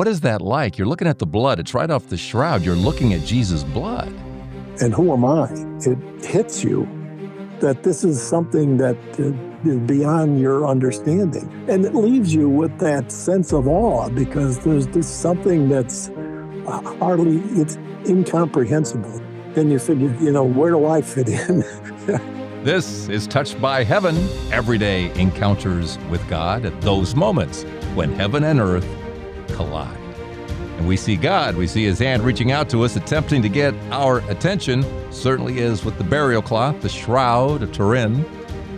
What is that like? You're looking at the blood. It's right off the shroud. You're looking at Jesus' blood. And who am I? It hits you that this is something that is beyond your understanding. And it leaves you with that sense of awe because there's this something that's it's incomprehensible. Then you figure, where do I fit in? This is Touched by Heaven, everyday encounters with God at those moments when heaven and earth collide. And we see God, we see his hand reaching out to us, attempting to get our attention, certainly is with the burial cloth, the Shroud of Turin.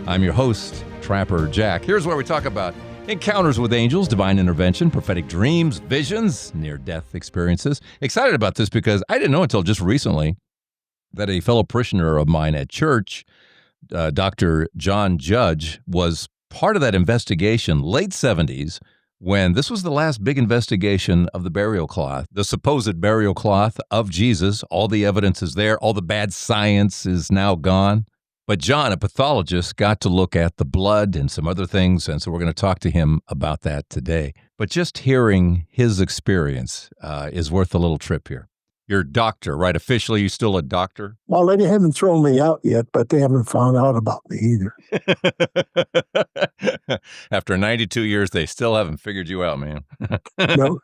I'm your host, Trapper Jack. Here's where we talk about encounters with angels, divine intervention, prophetic dreams, visions, near-death experiences. Excited about this because I didn't know until just recently that a fellow parishioner of mine at church, Dr. John Judge, was part of that investigation, late 70s, when this was the last big investigation of the burial cloth, the supposed burial cloth of Jesus. All the evidence is there. All the bad science is now gone. But John, a pathologist, got to look at the blood and some other things, and so we're going to talk to him about that today. But just hearing his experience is worth a little trip here. You're a doctor, right? Officially, you're still a doctor? Well, they haven't thrown me out yet, but they haven't found out about me either. After 92 years, they still haven't figured you out, man. No.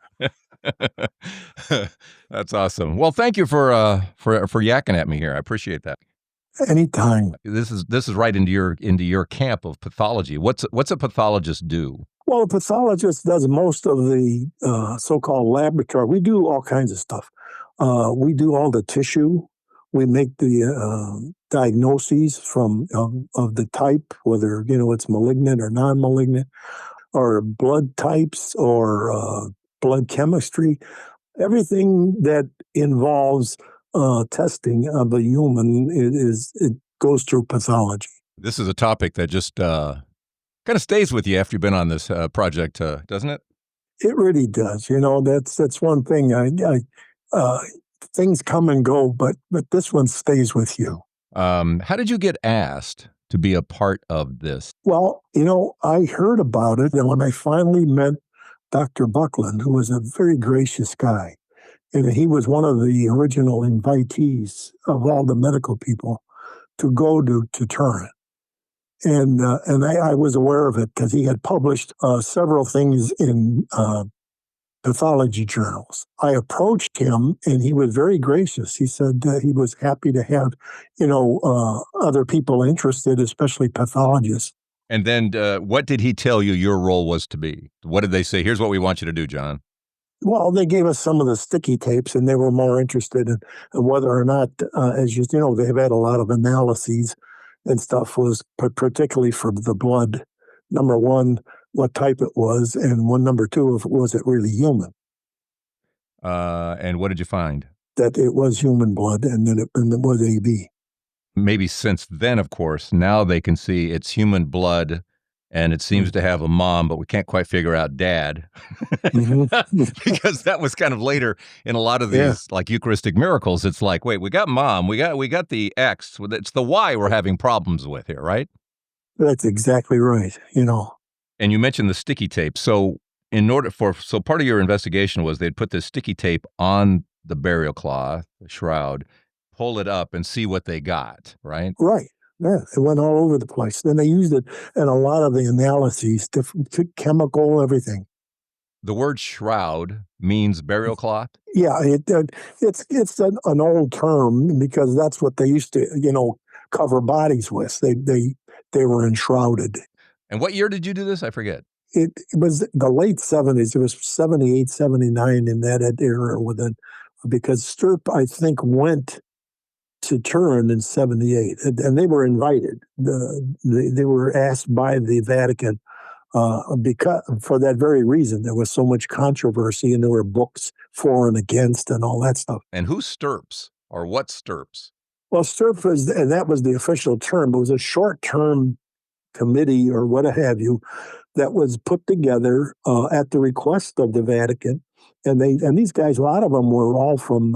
That's awesome. Well, thank you for yakking at me here. I appreciate that. Anytime. This is right into your camp of pathology. What's a pathologist do? Well, a pathologist does most of the so-called laboratory. We do all kinds of stuff. We do all the tissue. We make the diagnoses from of the type, whether it's malignant or non-malignant, or blood types or blood chemistry. Everything that involves testing of a human it goes through pathology. This is a topic that just kind of stays with you after you've been on this project, doesn't it? It really does. That's one thing. Things come and go, but this one stays with you. How did you get asked to be a part of this? Well, I heard about it, and when I finally met Dr. Buckland, who was a very gracious guy, and he was one of the original invitees of all the medical people to go to Turin. And I was aware of it because he had published several things in pathology journals. I approached him, and he was very gracious. He said he was happy to have, other people interested, especially pathologists. And then what did he tell you your role was to be? What did they say? Here's what we want you to do, John. Well, they gave us some of the sticky tapes, and they were more interested in whether or not, they've had a lot of analyses and stuff, was particularly for the blood. Number one, what type it was, and number two, was it really human? And what did you find? That it was human blood, and that it was AB. Maybe since then, of course, now they can see it's human blood, and it seems to have a mom, but we can't quite figure out dad. Because that was kind of later in a lot of these like Eucharistic miracles. It's like, wait, we got mom, we got the X. It's the Y we're having problems with here, right? That's exactly right. And you mentioned the sticky tape. So part of your investigation was they'd put this sticky tape on the burial cloth, the shroud, pull it up and see what they got, right? Right. Yeah, it went all over the place. Then they used it in a lot of the analyses, different chemical, everything. The word shroud means burial cloth? Yeah, it's an old term because that's what they used to, cover bodies with. They were enshrouded. And what year did you do this? I forget. It was the late 70s. It was 78, 79 in that era because Sturp, I think, went to Turin in 78, and they were invited. They were asked by the Vatican because for that very reason. There was so much controversy, and there were books for and against and all that stuff. And who stirps, or what stirps? Well, Sturp and that was the official term. It was a short-term committee or what have you that was put together at the request of the Vatican. And these guys, a lot of them were all from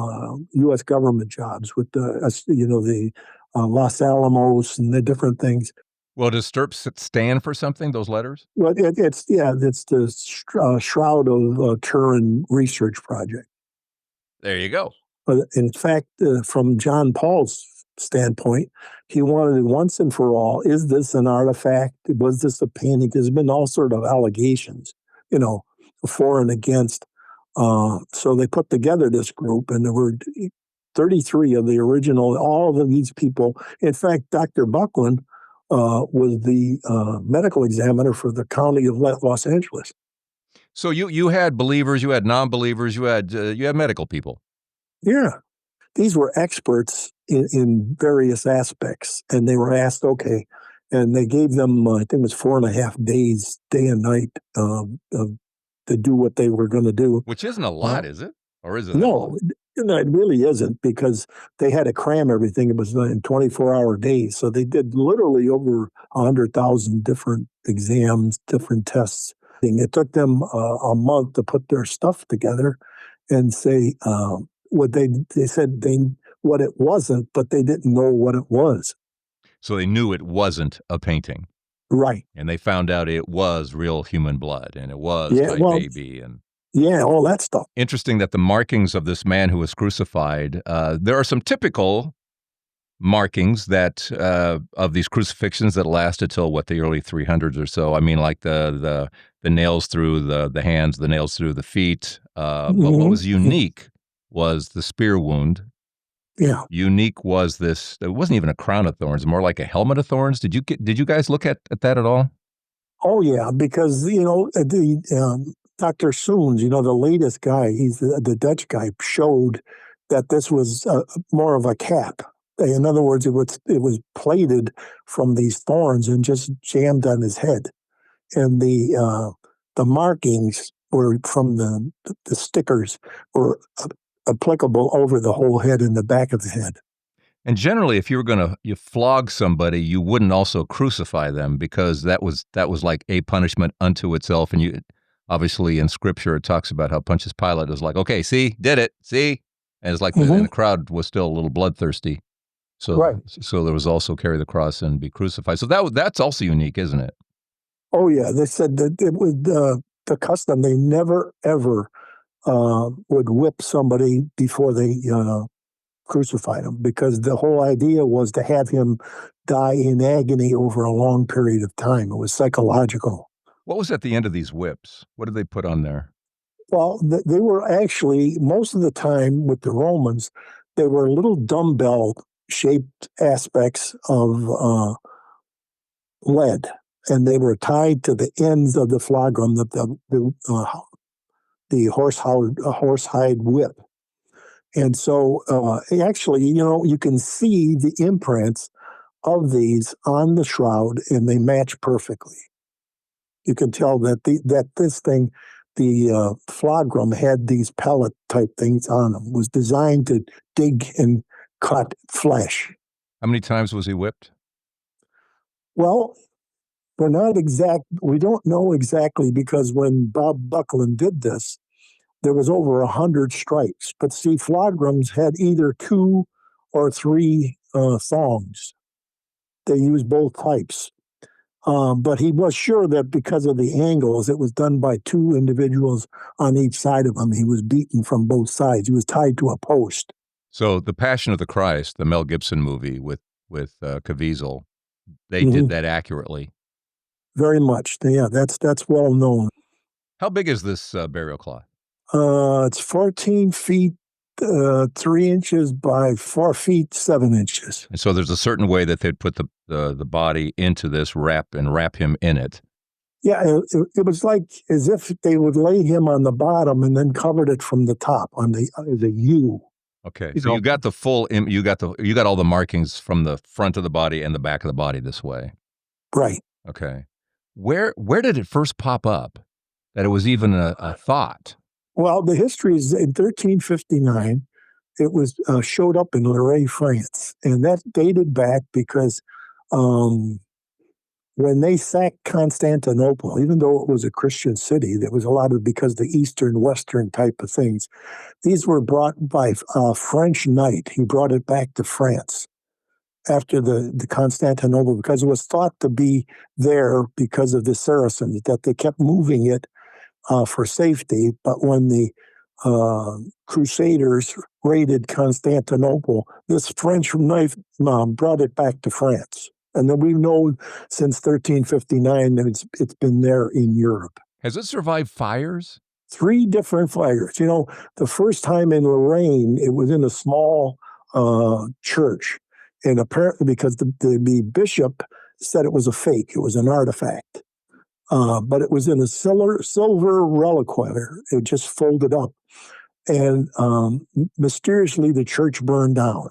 U.S. government jobs with the Los Alamos and the different things. Well, does STRP stand for something, those letters? Well, it's the Shroud of Turin research project. There you go. But in fact, from John Paul's standpoint, he wanted it once and for all. Is this an artifact? Was this a painting? There's been all sort of allegations, for and against. So they put together this group, and there were 33 of the original, all of these people. In fact, Dr. Buckland was the medical examiner for the county of Los Angeles. So you had believers, you had non-believers, you had medical people. Yeah. These were experts in various aspects, and they were asked, okay, and they gave them, I think it was 4.5 days, day and night, to do what they were going to do. Which isn't a lot, is it? Or is it? No, it really isn't, because they had to cram everything. It was in 24-hour days. So they did literally over 100,000 different exams, different tests. It took them a month to put their stuff together and say what they said what it wasn't, but they didn't know what it was. So they knew it wasn't a painting. Right. And they found out it was real human blood, and it was type AB. And all that stuff. Interesting that the markings of this man who was crucified, there are some typical markings that of these crucifixions that lasted till the early 300s or so. I mean, like the nails through the hands, the nails through the feet. But what was unique was the spear wound. Yeah. Unique was this. It wasn't even a crown of thorns, more like a helmet of thorns. Did you guys look at that at all? Oh yeah, because Dr. Soens, the latest guy, he's the Dutch guy, showed that this was more of a cap. In other words, it was plated from these thorns and just jammed on his head, and the markings were from the stickers were applicable over the whole head and the back of the head. And generally, if you were going to flog somebody, you wouldn't also crucify them, because that was like a punishment unto itself. And obviously in Scripture, it talks about how Pontius Pilate is like, okay, see, did it, see? And it's like and the crowd was still a little bloodthirsty. So, so there was also carry the cross and be crucified. So that's also unique, isn't it? Oh yeah, they said that it was the custom. They never ever would whip somebody before they crucified him, because the whole idea was to have him die in agony over a long period of time. It was psychological. What was at the end of these whips? What did they put on there? Well, they were actually, most of the time with the Romans, they were little dumbbell-shaped aspects of lead, and they were tied to the ends of the flagrum, the horsehide whip. And so actually, you can see the imprints of these on the shroud, and they match perfectly. You can tell that this thing, the flagrum, had these pellet type things on them, was designed to dig and cut flesh. How many times was he whipped? Well, we don't know exactly, because when Bob Buckland did this, there was over 100 strikes. But see, flagrums had either 2 or 3 thongs. They used both types. But he was sure that because of the angles, it was done by 2 individuals on each side of him. He was beaten from both sides. He was tied to a post. So the Passion of the Christ, the Mel Gibson movie with Caviezel, they did that accurately. Very much. Yeah, that's well known. How big is this burial cloth? It's 14 feet 3 inches by 4 feet 7 inches. And so there's a certain way that they'd put the body into this wrap him in it. Yeah, it was like as if they would lay him on the bottom and then covered it from the top on the U. Okay, so you got the full you got all the markings from the front of the body and the back of the body this way. Right. Okay, where did it first pop up that it was even a thought? Well, the history is in 1359. It was showed up in Lorraine, France, and that dated back because when they sacked Constantinople, even though it was a Christian city, there was a lot of, because the Eastern, Western type of things. These were brought by a French knight. He brought it back to France. after the Constantinople, because it was thought to be there because of the Saracens, that they kept moving it for safety. But when the Crusaders raided Constantinople, this French knife brought it back to France. And then we know since 1359 that it's been there in Europe. Has it survived fires? 3 different fires. You know, the first time in Lorraine, it was in a small church. And apparently because the bishop said it was a fake, it was an artifact. But it was in a silver reliquary. It just folded up. And mysteriously, the church burned down.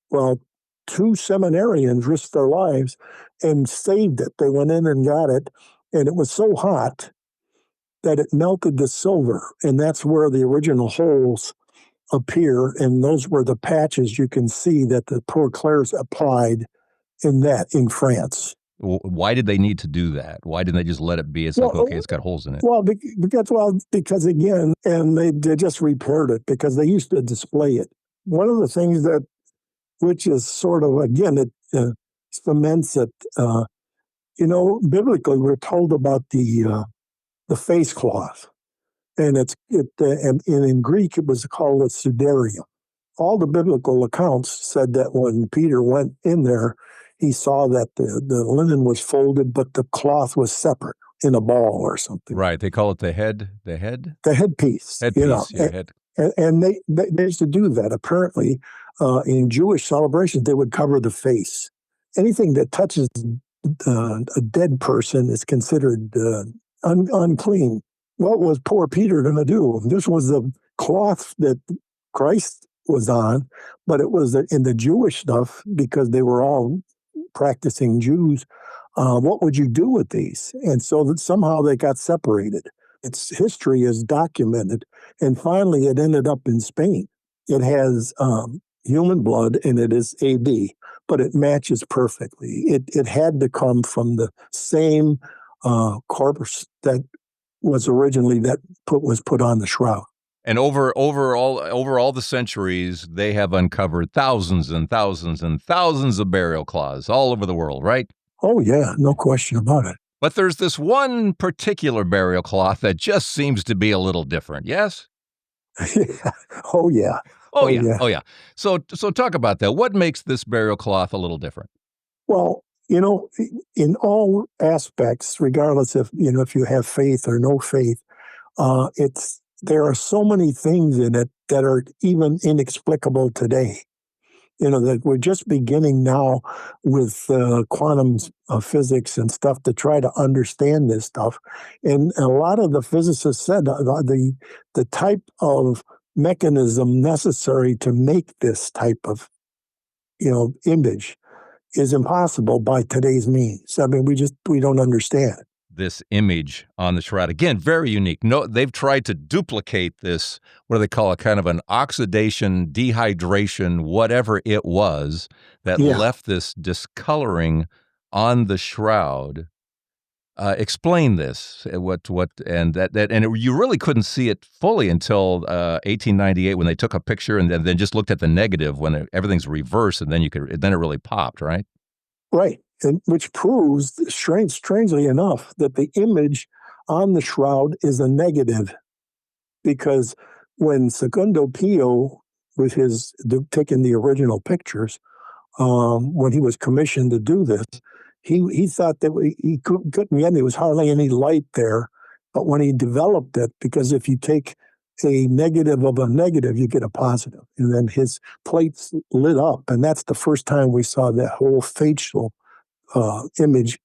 Well, 2 seminarians risked their lives and saved it. They went in and got it. And it was so hot that it melted the silver. And that's where the original holes appear. And those were the patches you can see that the poor Clares applied in France. Why did they need to do that? Why didn't they just let it be? It's like, okay, it's got holes in it. Well, because again, and they just repaired it because they used to display it. One of the things which is sort of, again, it cements it, biblically, we're told about the face cloth. And and in Greek, it was called a sudarium. All the biblical accounts said that when Peter went in there, he saw that the linen was folded, but the cloth was separate in a ball or something. Right. They call it the headpiece. Headpiece. And they used to do that. Apparently, in Jewish celebrations, they would cover the face. Anything that touches a dead person is considered unclean. What was poor Peter going to do? This was the cloth that Christ was on, but it was in the Jewish stuff because they were all practicing Jews. What would you do with these? And so that somehow they got separated. Its history is documented. And finally, it ended up in Spain. It has human blood and it is AB, but it matches perfectly. It had to come from the same corpus that was originally was put on the shroud. And over all the centuries, they have uncovered thousands and thousands and thousands of burial cloths all over the world, right? Oh, yeah, no question about it. But there's this one particular burial cloth that just seems to be a little different, yes? Oh, yeah. Oh, yeah. So talk about that. What makes this burial cloth a little different? Well, in all aspects, regardless if you have faith or no faith, there are so many things in it that are even inexplicable today. That we're just beginning now with quantum physics and stuff to try to understand this stuff. And a lot of the physicists said the type of mechanism necessary to make this type of, image is impossible by today's means. I mean, we don't understand. This image on the shroud, again, very unique. No, they've tried to duplicate this, what do they call it, kind of an oxidation, dehydration, whatever it was, that left this discoloring on the shroud. Explain this, and you really couldn't see it fully until 1898 when they took a picture and then just looked at the negative when everything's reversed, and then it really popped, right? Right. And which proves, strangely enough, that the image on the shroud is a negative, because when Secondo Pio, with taking the original pictures, when he was commissioned to do this, he thought that he couldn't get. There was hardly any light there, but when he developed it, because if you take a negative of a negative, you get a positive, and then his plates lit up, and that's the first time we saw that whole facial image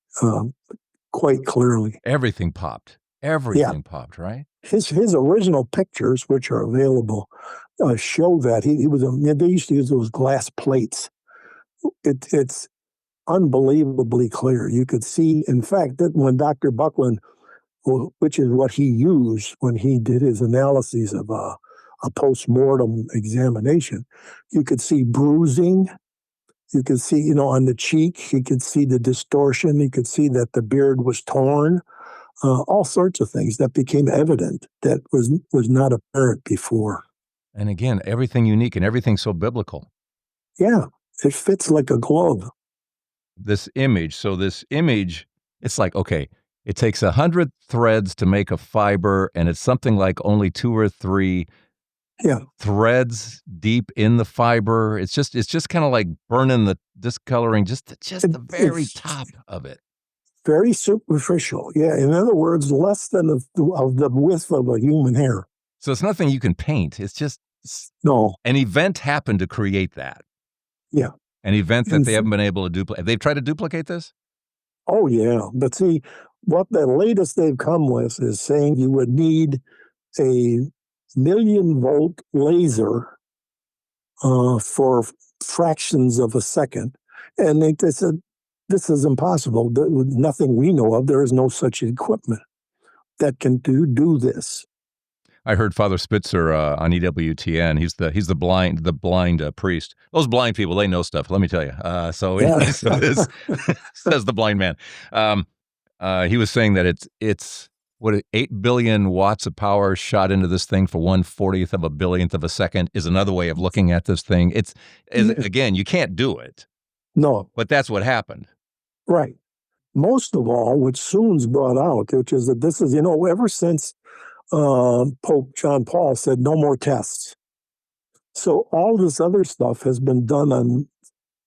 quite clearly. Everything popped. Everything popped, right? His original pictures, which are available, show that they used to use those glass plates. It's unbelievably clear. You could see, in fact, that when Dr. Buckland, which is what he used when he did his analyses of a post-mortem examination, you could see bruising. You could see, on the cheek, you could see the distortion. You could see that the beard was torn. All sorts of things that became evident that was not apparent before. And again, everything unique and everything so biblical. Yeah. It fits like a glove. This image, it's like, okay, it takes 100 threads to make a fiber, and it's something like only 2 or 3 threads deep in the fiber. It's just kind of like burning the discoloring, just the very top of it. Very superficial. Yeah. In other words, less than of the width of a human hair. So it's nothing you can paint. It's just no. An event happened to create that. Yeah. An event that they haven't been able to duplicate. They've tried to duplicate this? Oh, yeah. But see, what the latest they've come with is saying you would need a 1,000,000-volt laser for fractions of a second. And they said, this is impossible. Nothing we know of. There is no such equipment that can do this. I heard Father Spitzer on EWTN. He's the blind priest. Those blind people, they know stuff. Let me tell you. Says the blind man. He was saying that it's 8 billion watts of power shot into this thing for 1/40th of a billionth of a second is another way of looking at this thing. Again, you can't do it. No, but that's what happened. Right. Most of all, which Soon's brought out, which is that this is, ever since Pope John Paul said no more tests. So all this other stuff has been done on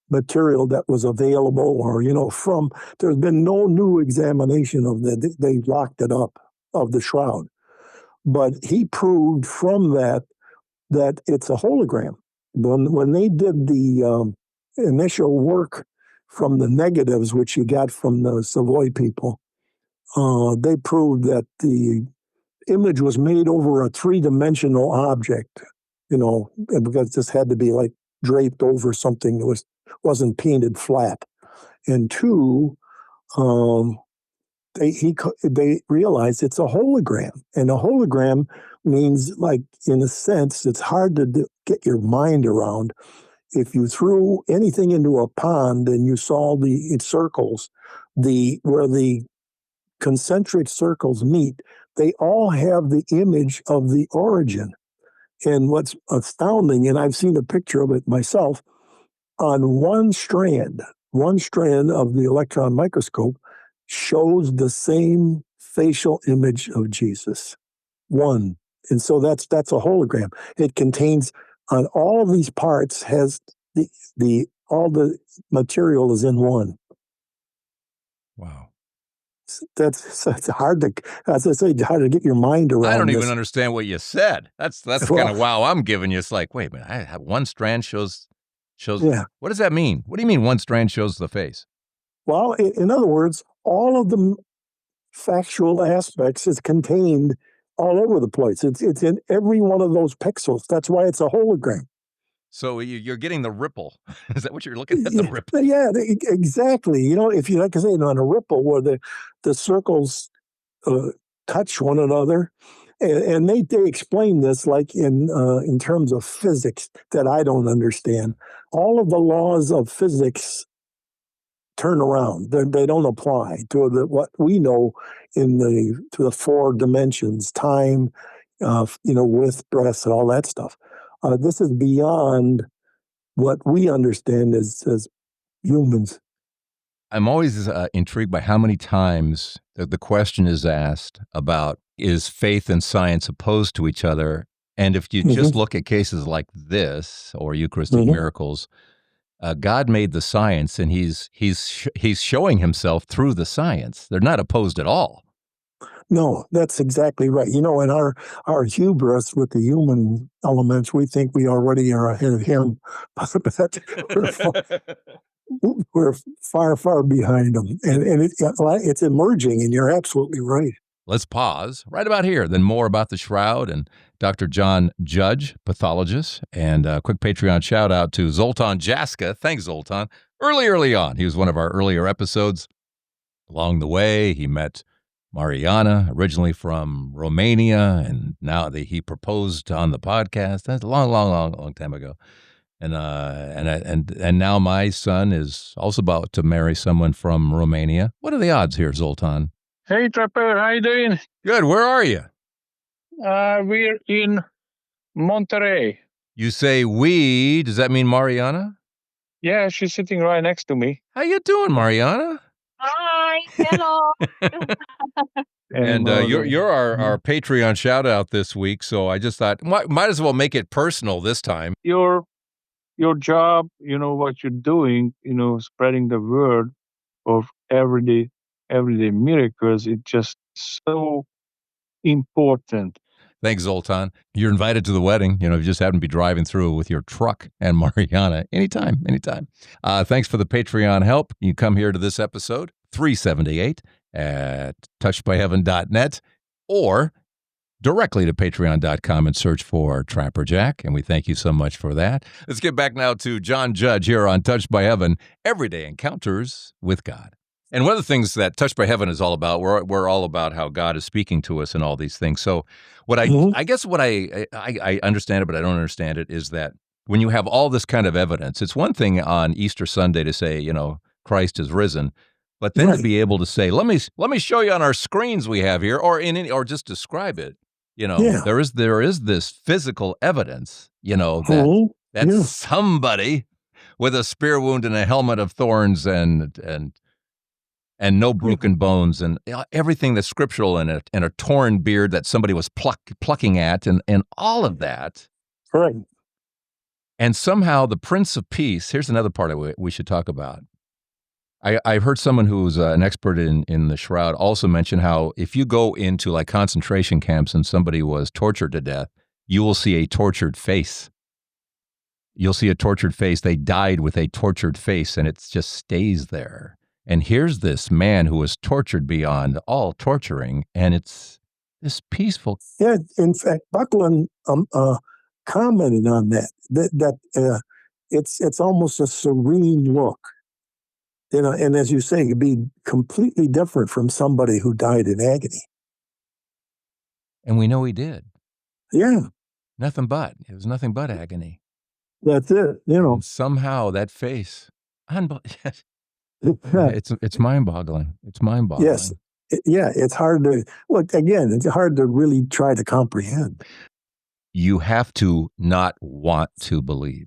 material that was available or, there's been no new examination of they locked it up, of the shroud. But he proved from that it's a hologram. When they did the initial work from the negatives, which he got from the Savoy people, they proved that the image was made over a 3-dimensional object, because this had to be like draped over something that wasn't painted flat. And 2, they realized it's a hologram, and a hologram means, like, in a sense, it's hard to get your mind around. If you threw anything into a pond and you saw the circles, where the concentric circles meet, they all have the image of the origin. And what's astounding, and I've seen a picture of it myself, on one strand of the electron microscope shows the same facial image of Jesus. One. And so that's a hologram. It contains, on all of these parts, has all the material is in one. Wow. That's hard to, as I say, hard to get your mind around. I don't even understand what you said. That's the kind of wow I'm giving you. It's like, wait a minute, I have one strand shows. Yeah. What does that mean? What do you mean one strand shows the face? Well, in other words, all of the factual aspects is contained all over the place. It's in every one of those pixels. That's why it's a hologram. So you're getting the ripple. Is that what you're looking at, the ripple? Yeah, exactly. If you like to say, on a ripple where the circles touch one another, and they explain this like in terms of physics that I don't understand. All of the laws of physics turn around; they don't apply to what we know to the 4 dimensions: time, width, breadth, and all that stuff. This is beyond what we understand as humans. I'm always intrigued by how many times the question is asked about, is faith and science opposed to each other? And if you just look at cases like this or Eucharistic miracles, God made the science, and he's showing himself through the science. They're not opposed at all. No, that's exactly right. In our hubris with the human elements, we think we already are ahead of him. We're far, far behind them. And it's emerging, and you're absolutely right. Let's pause right about here, then more about the Shroud and Dr. John Judge, pathologist, and a quick Patreon shout out to Zoltan Jaska. Thanks, Zoltan. Early on, he was one of our earlier episodes. Along the way, he met Mariana, originally from Romania, and now he proposed on the podcast. That's a long time ago. And now my son is also about to marry someone from Romania. What are the odds here, Zoltan? Hey, Trapper, how you doing? Good. Where are you? We're in Monterey. You say we. Does that mean Mariana? Yeah, she's sitting right next to me. How you doing, Mariana? Hi, hello. And you're our Patreon shout out this week, so I just thought might as well make it personal this time. Your job, what you're doing, spreading the word of everyday miracles. It's just so important. Thanks, Zoltan. You're invited to the wedding. You just happen to be driving through with your truck and Mariana. Anytime. Thanks for the Patreon help. You come here to this episode, 378 at touchedbyheaven.net or directly to patreon.com and search for Trapper Jack. And we thank you so much for that. Let's get back now to John Judge here on Touched by Heaven, Everyday Encounters with God. And one of the things that Touched by Heaven is all about, we're all about how God is speaking to us and all these things. So what I guess what I understand it, but I don't understand it, is that when you have all this kind of evidence, it's one thing on Easter Sunday to say, Christ is risen, but then to be able to say, let me show you on our screens we have here, or just describe it. There is this physical evidence, that somebody with a spear wound and a helmet of thorns and no broken bones and everything that's scriptural and a torn beard that somebody was plucking at and all of that. Right. And somehow the Prince of Peace, here's another part we should talk about. I've heard someone who's an expert in the Shroud also mention how if you go into like concentration camps and somebody was tortured to death, you will see a tortured face. You'll see a tortured face. They died with a tortured face, and it just stays there. And here's this man who was tortured beyond all torturing, and it's this peaceful. Yeah, in fact, Buckland commented on that it's almost a serene look. And as you say, it'd be completely different from somebody who died in agony. And we know he did. Yeah. It was nothing but agony. That's it, And somehow that face, it's mind-boggling. It's mind-boggling. Yes. It's hard to, it's hard to really try to comprehend. You have to not want to believe.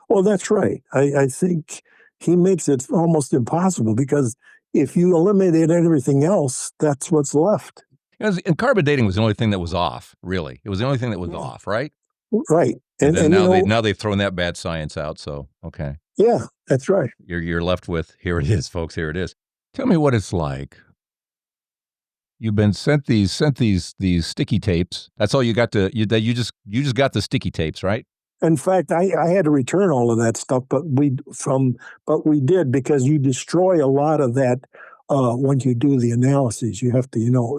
Well, that's right. I think he makes it almost impossible because if you eliminate everything else, that's what's left. And carbon dating was the only thing that was off, really. It was the only thing that was off, right? Right. And now they've thrown that bad science out, so, okay. Yeah, that's right. You're left with, here it is, folks, here it is. Tell me what it's like. You've been sent these sticky tapes. That's all you got you just got the sticky tapes, right? In fact, I had to return all of that stuff, but we did because you destroy a lot of that when you do the analyses. You have to,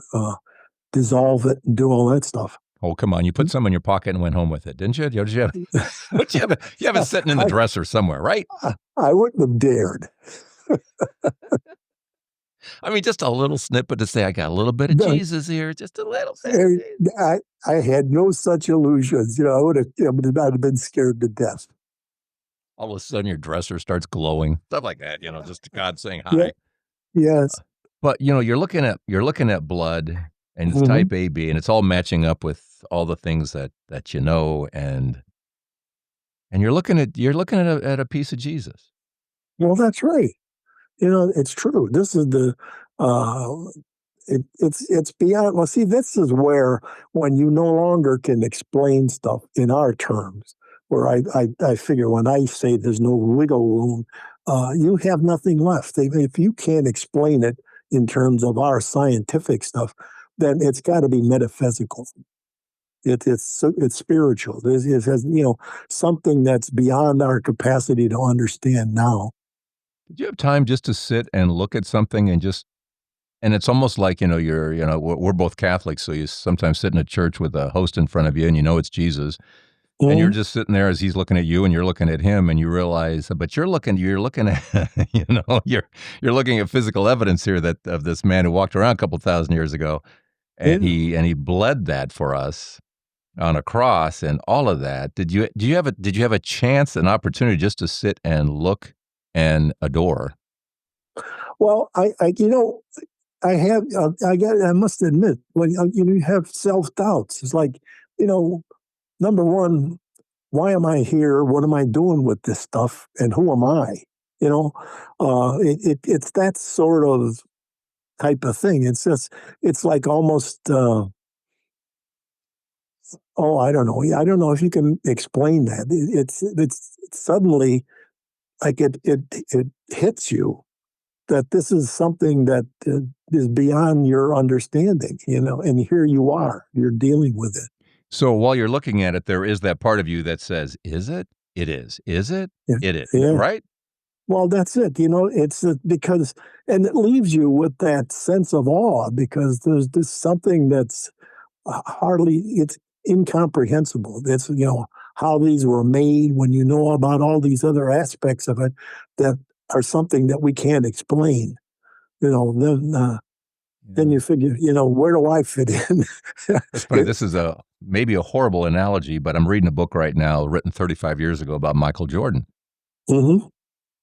dissolve it and do all that stuff. Oh, come on. You put some in your pocket and went home with it, didn't you? You have it sitting in the dresser somewhere, right? I wouldn't have dared. I mean, just a little snippet to say, I got a little bit of Jesus here, just a little bit. I had no such illusions. I would have been scared to death. All of a sudden, your dresser starts glowing, stuff like that. Just God saying hi. Yeah. Yes. But you're looking at blood, and it's type AB, and it's all matching up with all the things that and you're looking at a piece of Jesus. Well, that's right. It's true. This is the, it's beyond, well, see, this is where, when you no longer can explain stuff in our terms, where I figure when I say there's no wiggle room, you have nothing left. If you can't explain it in terms of our scientific stuff, then it's got to be metaphysical. It's spiritual. It has, something that's beyond our capacity to understand now. Did you have time just to sit and look at something and it's almost like, we're both Catholics, so you sometimes sit in a church with a host in front of you and it's Jesus. Mm-hmm. And you're just sitting there as he's looking at you and you're looking at him and you realize, but you're looking at, you're looking at physical evidence here of this man who walked around a couple thousand years ago and he bled that for us on a cross and all of that. Did you have a chance, an opportunity just to sit and look and adore? Well, I must admit, when you have self-doubts, it's like, number one, why am I here? What am I doing with this stuff? And who am I? You know, it's that sort of type of thing. It's like almost, I don't know. I don't know if you can explain that. It's suddenly like it hits you that this is something that is beyond your understanding, and here you are, you're dealing with it. So while you're looking at it, there is that part of you that says, is it? It is. Is it? Yeah. It is. Yeah. Right? Well, that's it. It's because, and it leaves you with that sense of awe because there's this something that's it's incomprehensible. It's, how these were made when you know about all these other aspects of it that are something that we can't explain. Then you figure, where do I fit in? It's funny. This is maybe a horrible analogy, but I'm reading a book right now written 35 years ago about Michael Jordan. Mm-hmm.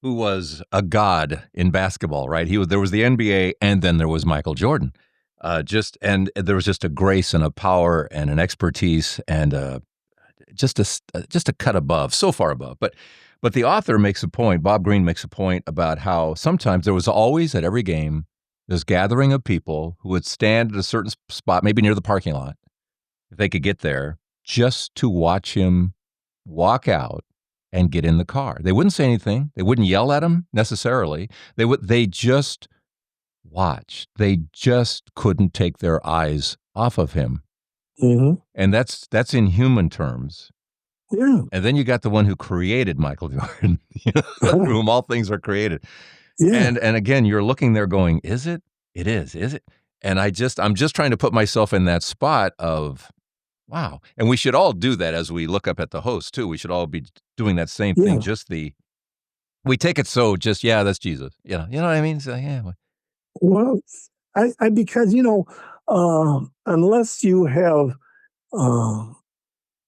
Who was a god in basketball, right? There was the NBA, and then there was Michael Jordan. And there was just a grace and a power and an expertise and just a cut above, so far above. But the author makes a point. Bob Greene makes a point about how sometimes there was always at every game this gathering of people who would stand at a certain spot, maybe near the parking lot, if they could get there, just to watch him walk out and get in the car. They wouldn't say anything. They wouldn't yell at him necessarily. They just watched. They just couldn't take their eyes off of him. Mm-hmm. And that's in human terms. Yeah. And then you got the one who created Michael Jordan, through whom all things are created. Yeah. And again, you're looking there going, is it? It is it? And I'm just trying to put myself in that spot of, wow. And we should all do that as we look up at the host too. We should all be doing that same thing. We take it so that's Jesus. You know what I mean? So yeah. Well, I because unless you have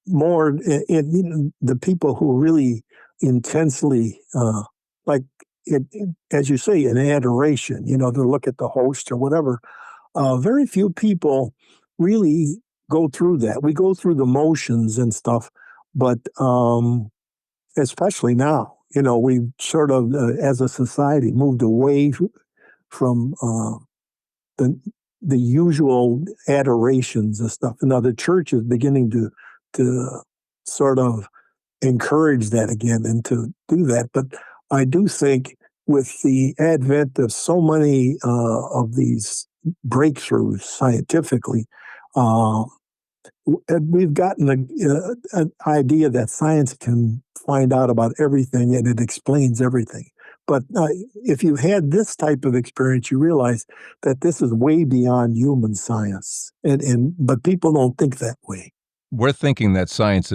more the people who really intensely like as you say, in adoration, to look at the host or whatever. Very few people really go through that. We go through the motions and stuff, but especially now, we've sort of, as a society, moved away from the usual adorations and stuff. Now the church is beginning to sort of encourage that again and to do that. But I do think with the advent of so many of these breakthroughs scientifically, we've gotten an idea that science can find out about everything and it explains everything. But if you had this type of experience, you realize that this is way beyond human science, but people don't think that way. We're thinking that science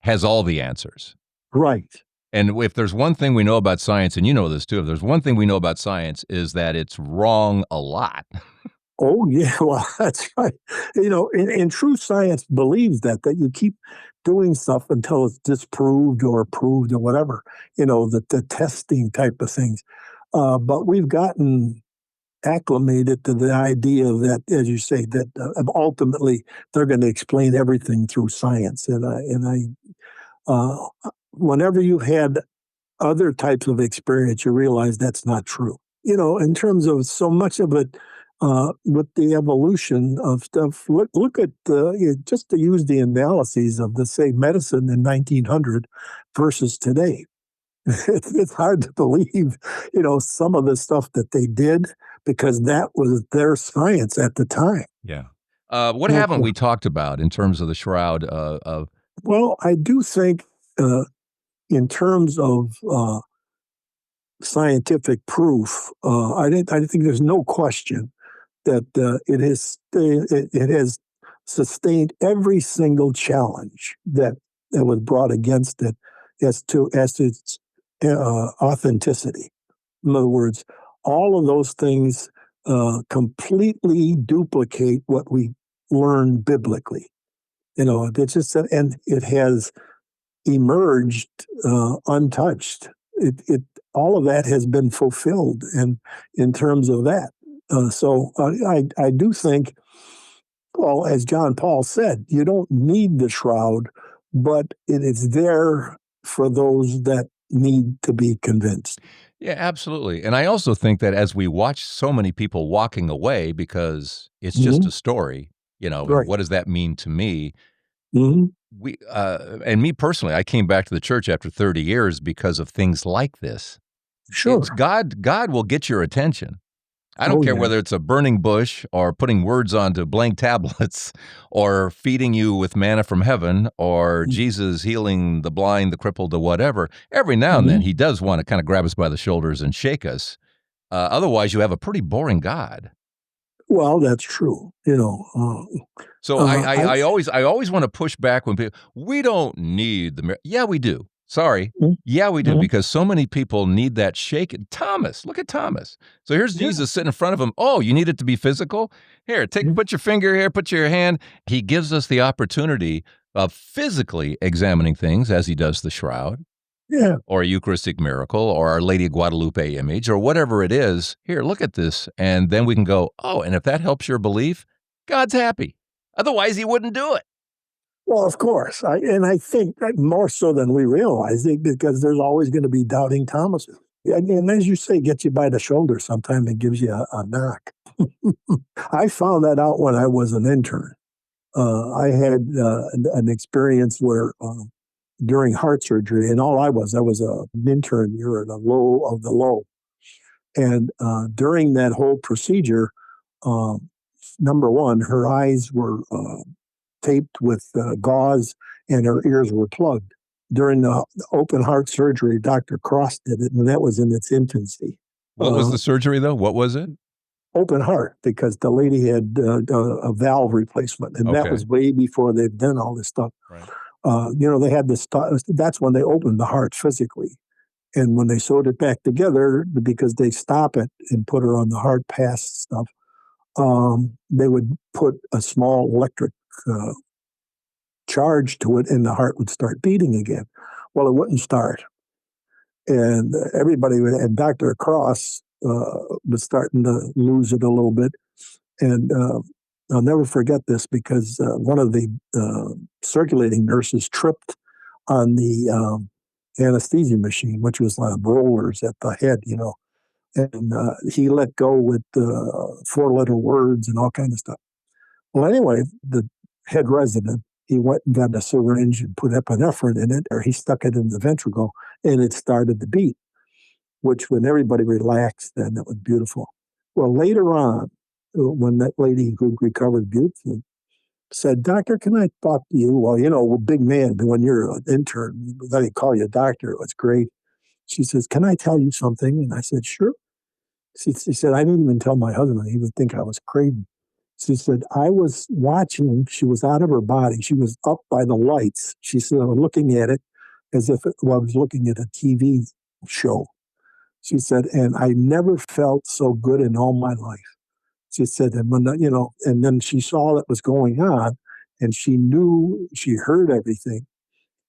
has all the answers. Right. And if there's one thing we know about science, and you know this too, if there's one thing we know about science is that it's wrong a lot. Oh, yeah, well, that's right. And true science believes that you keep doing stuff until it's disproved or proved or whatever, the testing type of things. But we've gotten acclimated to the idea that, as you say, that ultimately they're going to explain everything through science. Whenever you've had other types of experience, you realize that's not true. In terms of so much of it, with the evolution of stuff, look at just to use the analyses of say medicine in 1900 versus today. It's hard to believe, some of the stuff that they did because that was their science at the time. Yeah. What haven't we talked about in terms of the shroud of? Well, I do think in terms of scientific proof, I think there's no question that it has sustained every single challenge that was brought against it as to its authenticity. In other words, all of those things completely duplicate what we learn biblically. It's just and it has emerged untouched. It all of that has been fulfilled, and in terms of that. So I do think, well, as John Paul said, you don't need the shroud, but it is there for those that need to be convinced. Yeah, absolutely. And I also think that as we watch so many people walking away because it's just a story, and Right. what does that mean to me? Mm-hmm. And me personally, I came back to the church after 30 years because of things like this. Sure. It's God will get your attention. I don't Oh, care yeah. whether it's a burning bush or putting words onto blank tablets or feeding you with manna from heaven or Jesus healing the blind, the crippled, the whatever. Every now and then he does want to kind of grab us by the shoulders and shake us. Otherwise, you have a pretty boring God. Well, that's true. So I always want to push back when people, we don't need the, yeah, we do. Sorry. Yeah, we do, because so many people need that shake. Thomas, look at Thomas. So here's Jesus sitting in front of him. Oh, you need it to be physical? Here, put your finger here, put your hand. He gives us the opportunity of physically examining things as he does the shroud. Yeah. Or a Eucharistic miracle, or Our Lady of Guadalupe image, or whatever it is. Here, look at this. And then we can go, oh, and if that helps your belief, God's happy. Otherwise, he wouldn't do it. Well, of course. I think that more so than we realize it, because there's always going to be doubting Thomases. And as you say, get you by the shoulder sometime and gives you a knock. I found that out when I was an intern. I had an experience where during heart surgery, and I was an intern. You're at the low of the low. And during that whole procedure, number one, her eyes were taped with gauze and her ears were plugged. During the open heart surgery, Dr. Cross did it, and that was in its infancy. What was the surgery, though? What was it? Open heart, because the lady had a valve replacement, and that was way before they'd done all this stuff. Right. They had this. That's when they opened the heart physically, and when they sewed it back together, because they stop it and put her on the heart pass stuff, they would put a small electric charge to it, and the heart would start beating again. Well, it wouldn't start, and everybody and Dr. Cross was starting to lose it a little bit. And I'll never forget this, because one of the circulating nurses tripped on the anesthesia machine, which was like rollers at the head, and he let go with 4-letter words and all kinds of stuff. Well, anyway, the head resident, he went and got a syringe and put epinephrine in it, or he stuck it in the ventricle, and it started to beat, which when everybody relaxed, then it was beautiful. Well, later on, when that lady who recovered beautifully said, "Doctor, can I talk to you?" Well, we're big man, but when you're an intern, they call you a doctor. It was great. She says, "Can I tell you something?" And I said, "Sure." She said, "I didn't even tell my husband. He would think I was crazy." She said, "I was watching. She was out of her body. She was up by the lights." She said, "I was looking at it as if I was looking at a TV show." She said, "And I never felt so good in all my life." She said, and and then she saw what was going on, and she knew, she heard everything.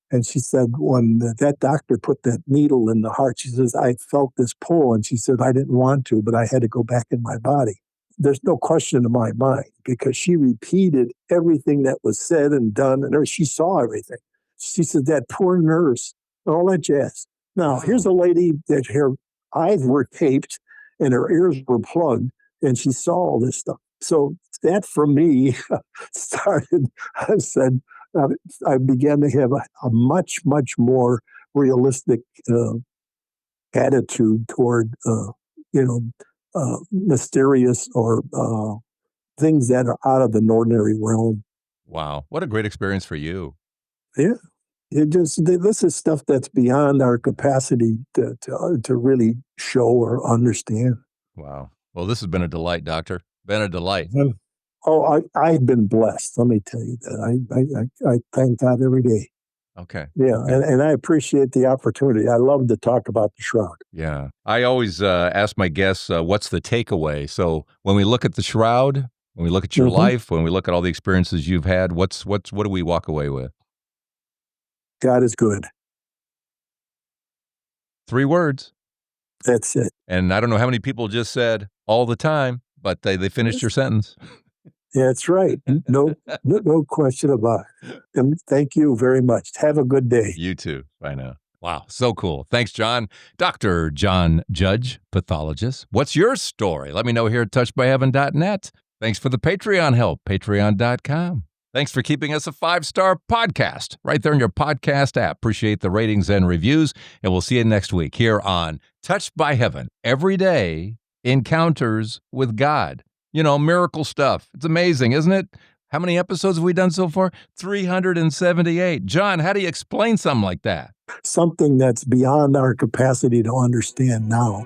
And she said, when that doctor put that needle in the heart, she says, "I felt this pull." And she said, "I didn't want to, but I had to go back in my body." There's no question in my mind, because she repeated everything that was said and done, and she saw everything. She said, "That poor nurse," all that jazz. Now, here's a lady that her eyes were taped and her ears were plugged, and she saw all this stuff. So that, for me, started, I said, I began to have a much, much more realistic attitude toward, mysterious or things that are out of the ordinary realm. Wow. What a great experience for you. Yeah. This is stuff that's beyond our capacity to really show or understand. Wow. Well, this has been a delight, Doctor. Been a delight. Oh, I've been blessed. Let me tell you that. I thank God every day. Okay. Yeah, Okay. and I appreciate the opportunity. I love to talk about the shroud. Yeah. I always ask my guests, what's the takeaway? So when we look at the shroud, when we look at your life, when we look at all the experiences you've had, what do we walk away with? God is good. 3 words. That's it. And I don't know how many people just said all the time, but they finished your sentence. That's right. No question about it. And thank you very much. Have a good day. You too. I know. Wow, so cool. Thanks, John. Dr. John Judge, pathologist. What's your story? Let me know here at touchedbyheaven.net. Thanks for the Patreon help, patreon.com. Thanks for keeping us a 5-star podcast right there in your podcast app. Appreciate the ratings and reviews, and we'll see you next week here on Touched by Heaven. Everyday encounters with God. You know, miracle stuff. It's amazing, isn't it? How many episodes have we done so far? 378. John, how do you explain something like that? Something that's beyond our capacity to understand now.